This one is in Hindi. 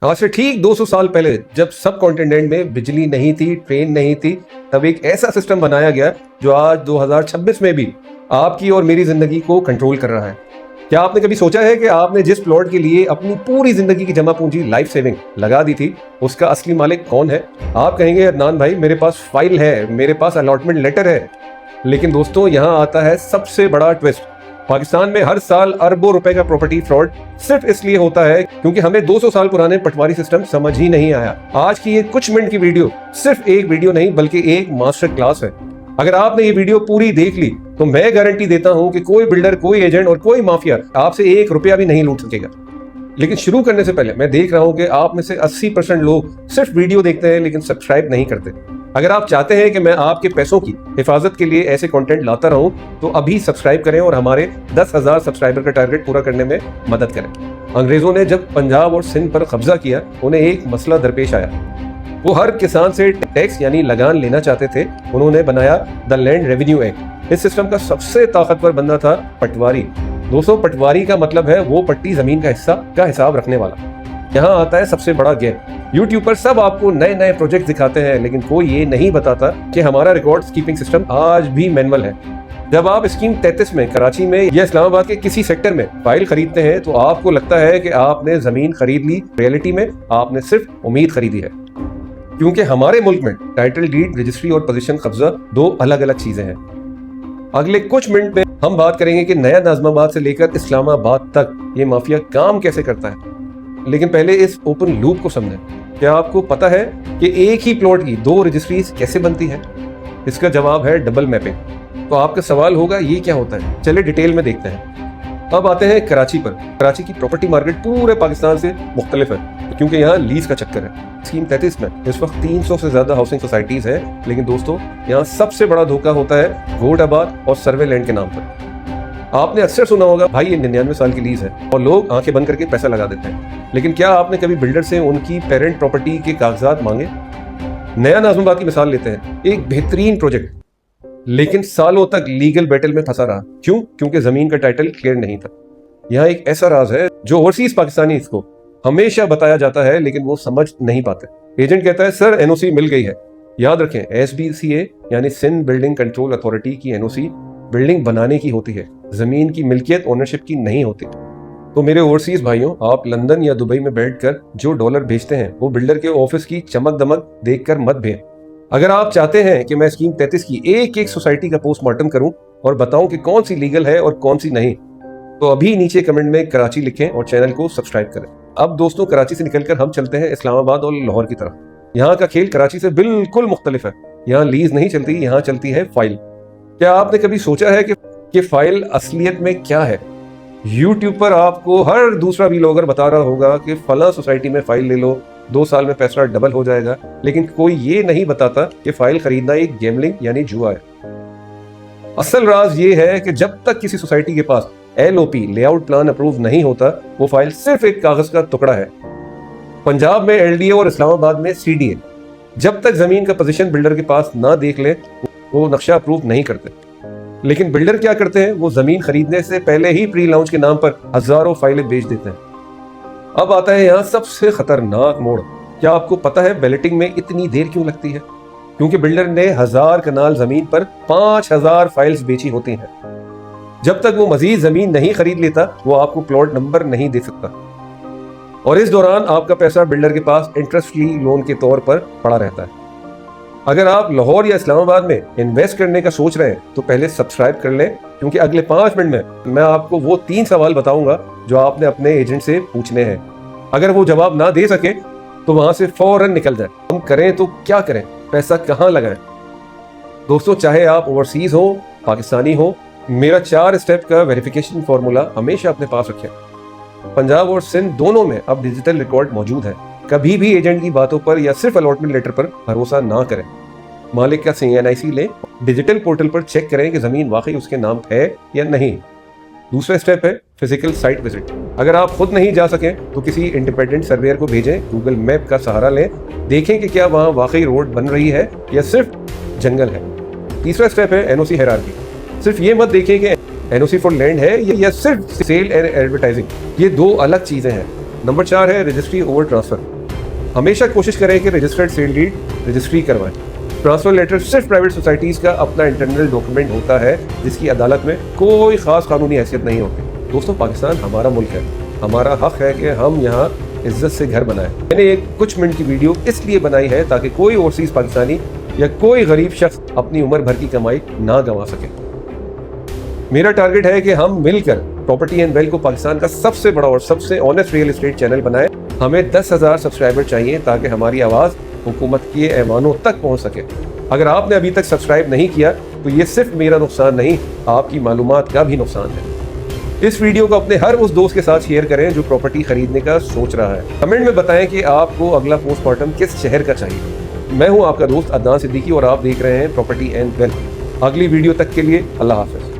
आज से ठीक 200 साल पहले जब सब कॉन्टिनेंट में बिजली नहीं थी, ट्रेन नहीं थी, तब एक ऐसा सिस्टम बनाया गया जो आज 2026 में भी आपकी और मेरी जिंदगी को कंट्रोल कर रहा है। क्या आपने कभी सोचा है कि आपने जिस प्लॉट के लिए अपनी पूरी जिंदगी की जमा पूंजी लाइफ सेविंग लगा दी थी, उसका असली मालिक कौन है? आप कहेंगे अदनान भाई, मेरे पास फाइल है, मेरे पास अलॉटमेंट लेटर है। लेकिन दोस्तों, यहाँ आता है सबसे बड़ा ट्विस्ट। पाकिस्तान में हर साल अरबों रुपए का प्रॉपर्टी फ्रॉड सिर्फ इसलिए होता है क्योंकि हमें 200 साल पुराने पटवारी सिस्टम समझ ही नहीं आया। आज की ये कुछ मिनट की वीडियो सिर्फ एक वीडियो नहीं बल्कि एक मास्टर क्लास है। अगर आपने ये वीडियो पूरी देख ली तो मैं गारंटी देता हूं कि कोई बिल्डर, कोई एजेंट और कोई माफिया आपसे 1 रुपया भी नहीं लूट सकेगा। लेकिन शुरू करने से पहले मैं देख रहा हूं कि आप में से 80% लोग सिर्फ वीडियो देखते हैं लेकिन सब्सक्राइब नहीं करते। अगर आप चाहते हैं कि मैं आपके पैसों की हिफाजत के लिए ऐसे कंटेंट लाता रहूं तो अभी सब्सक्राइब करें और हमारे 10,000 सब्सक्राइबर का टारगेट पूरा करने में मदद करें। अंग्रेजों ने जब पंजाब और सिंध पर कब्जा किया, उन्हें एक मसला दरपेश आया। वो हर किसान से टैक्स यानी लगान लेना चाहते थे। उन्होंने बनाया द लैंड रेवेन्यू एक्ट। इस सिस्टम का सबसे ताकतवर बंदा था पटवारी। दोस्तों, पटवारी का मतलब है वो पट्टी जमीन का हिस्सा का हिसाब रखने वाला। यहाँ आता है सबसे बड़ा गेम। यूट्यूब पर सब आपको नए नए प्रोजेक्ट दिखाते हैं, लेकिन कोई ये नहीं बताता कि हमारा रिकॉर्ड कीपिंग सिस्टम आज भी मैनुअल है। जब आप स्कीम 33 में कराची में या इस्लामाबाद के किसी सेक्टर में फाइल खरीदते हैं तो आपको लगता है कि आपने जमीन खरीद ली। रियलिटी में आपने सिर्फ उम्मीद खरीदी है, क्योंकि हमारे मुल्क में टाइटल डीड, रजिस्ट्री और पोजीशन कब्जा दो अलग अलग चीजें हैं। अगले कुछ मिनट में हम बात करेंगे कि नया नाज़िमाबाद से लेकर इस्लामाबाद तक ये माफिया काम कैसे करता है। लेकिन पहले इस ओपन लूप को समझें। क्या आपको पता है कि एक ही प्लॉट की 2 रजिस्ट्रीज कैसे बनती है? इसका जवाब है डबल मैपिंग। तो आपका सवाल होगा, ये क्या होता है? चलिए डिटेल में देखते हैं। अब आते हैं कराची पर। कराची की प्रॉपर्टी मार्केट पूरे पाकिस्तान से मुख्तलिफ है क्योंकि यहाँ लीज का चक्कर है। स्कीम 33 में इस वक्त 300 से ज्यादा हाउसिंग सोसाइटीज है। लेकिन दोस्तों, यहाँ सबसे बड़ा धोखा होता है घोटाबाद और सर्वे लैंड के नाम पर। आपने अक्सर सुना होगा, भाई ये 99 साल की लीज है, और लोग आंखें बंद करके पैसा लगा देते हैं। लेकिन क्या आपने कभी बिल्डर से उनकी पेरेंट प्रॉपर्टी के कागजात मांगे? नया नाज़िमाबाद की मिसाल लेते हैं। एक बेहतरीन प्रोजेक्ट, लेकिन सालों तक लीगल बैटल में फंसा रहा। क्यों? क्योंकि जमीन का टाइटल क्लियर नहीं था। यहाँ एक ऐसा राज है जो ओवरसीज पाकिस्तानी इसको हमेशा बताया जाता है, लेकिन वो समझ नहीं पाते। एजेंट कहता है, सर एनओसी मिल गई है। याद रखें, SBCA यानी सिंध बिल्डिंग कंट्रोल अथॉरिटी की एनओसी बिल्डिंग बनाने की होती है, जमीन की मिल्कियत, ओनरशिप की नहीं होती। तो मेरे ओवरसीज भाइयों, आप लंदन या दुबई में बैठकर जो डॉलर भेजते हैं वो बिल्डर के ऑफिस की चमक दमक देखकर मत भेजें। अगर आप चाहते हैं कि मैं स्कीम 33 की एक एक सोसाइटी का पोस्टमार्टम करूं और बताऊं कि कौन सी लीगल है और कौन सी नहीं, तो अभी नीचे कमेंट में कराची लिखें और चैनल को सब्सक्राइब करें। अब दोस्तों, कराची से निकलकर हम चलते हैं इस्लामाबाद और लाहौर की तरफ। यहाँ का खेल कराची से बिल्कुल मुख्तलिफ है। यहाँ लीज नहीं चलती, यहाँ चलती है फाइल। क्या आपने कभी सोचा है कि फाइल असलियत में क्या है? यूट्यूब पर आपको हर दूसरा व्लॉगर बता रहा होगा कि फला सोसाइटी में फाइल ले लो, 2 साल में पैसा डबल हो जाएगा। लेकिन कोई ये नहीं बताता कि फाइल खरीदना एक गैम्बलिंग यानी जुआ है। असल राज ये है कि जब तक किसी सोसाइटी के पास LOP लेआउट प्लान अप्रूव नहीं होता, वो फाइल सिर्फ एक कागज का टुकड़ा है। पंजाब में LDA और इस्लामाबाद में CDA। जब तक जमीन का पोजीशन बिल्डर के पास ना देख ले, वो नक्शा अप्रूव नहीं करते। लेकिन बिल्डर क्या करते हैं, वो जमीन खरीदने से पहले ही प्री लॉन्च के नाम पर हजारों फाइलें बेच देते हैं। अब आता है यहाँ सबसे खतरनाक मोड़। क्या आपको पता है बैलेटिंग में इतनी देर क्यों लगती है? क्योंकि बिल्डर ने 1000 कनाल जमीन पर 5000 फाइल्स बेची होती हैं। जब तक वो मजीद जमीन नहीं खरीद लेता, वो आपको प्लॉट नंबर नहीं दे सकता। और इस दौरान आपका पैसा बिल्डर के पास इंटरेस्ट फ्री लोन के तौर पर पड़ा रहता है। अगर आप लाहौर या इस्लामाबाद में इन्वेस्ट करने का सोच रहे हैं तो पहले सब्सक्राइब कर लें, क्योंकि अगले 5 मिनट में मैं आपको वो 3 सवाल बताऊंगा जो आपने अपने एजेंट से पूछने हैं। अगर वो जवाब ना दे सके तो वहां से फौरन निकल जाए। हम करें तो क्या करें, पैसा कहाँ लगाएं? दोस्तों, चाहे आप ओवरसीज हो, पाकिस्तानी हो, मेरा 4 स्टेप का वेरिफिकेशन फॉर्मूला हमेशा अपने पास रखें। पंजाब और सिंध दोनों में अब डिजिटल रिकॉर्ड मौजूद है। कभी भी एजेंट की बातों पर या सिर्फ अलॉटमेंट लेटर पर भरोसा ना करें। मालिक का CNIC लें, डिजिटल पोर्टल पर चेक करें कि जमीन वाकई उसके नाम है या नहीं। दूसरा स्टेप है फिजिकल साइट विजिट। अगर आप खुद नहीं जा सकें तो किसी इंडिपेंडेंट सर्वेयर को भेजें, गूगल मैप का सहारा लें, देखें कि क्या वहां वाकई रोड बन रही है या सिर्फ जंगल है। तीसरा स्टेप है NOC हायरार्की। सिर्फ ये मत देखें कि NOC फॉर लैंड है या सिर्फ सेल एंड एडवर्टाइजिंग। ये 2 अलग चीजें हैं। नंबर 4 है रजिस्ट्री ओवर ट्रांसफर। हमेशा कोशिश करें कि रजिस्टर्ड सेल डीड रजिस्ट्री करवाएं। ट्रांसफर लेटर सिर्फ प्राइवेट सोसाइटीज का अपना इंटरनल डॉक्यूमेंट होता है जिसकी अदालत में कोई खास कानूनी हैसियत नहीं होती। दोस्तों, पाकिस्तान हमारा मुल्क है, हमारा हक है कि हम यहाँ इज्जत से घर बनाएं। मैंने एक कुछ मिनट की वीडियो इसलिए बनाई है ताकि कोई ओवरसीज पाकिस्तानी या कोई गरीब शख्स अपनी उम्र भर की कमाई ना गंवा सके। मेरा टारगेट है कि हम मिलकर प्रॉपर्टी एंड वेल्थ को पाकिस्तान का सबसे बड़ा और सबसे ऑनेस्ट रियल एस्टेट चैनल बनाएं। हमें 10,000 सब्सक्राइबर चाहिए ताकि हमारी आवाज़ हुकूमत के ऐवानों तक पहुंच सके। अगर आपने अभी तक सब्सक्राइब नहीं किया तो ये सिर्फ मेरा नुकसान नहीं, आपकी मालूमात का भी नुकसान है। इस वीडियो को अपने हर उस दोस्त के साथ शेयर करें जो प्रॉपर्टी खरीदने का सोच रहा है। कमेंट में बताएं कि आपको अगला पोस्टमार्टम किस शहर का चाहिए। मैं हूं आपका दोस्त अदनान सिद्दीकी और आप देख रहे हैं प्रॉपर्टी एंड वेल्थ। अगली वीडियो तक के लिए अल्लाह हाफ़िज़।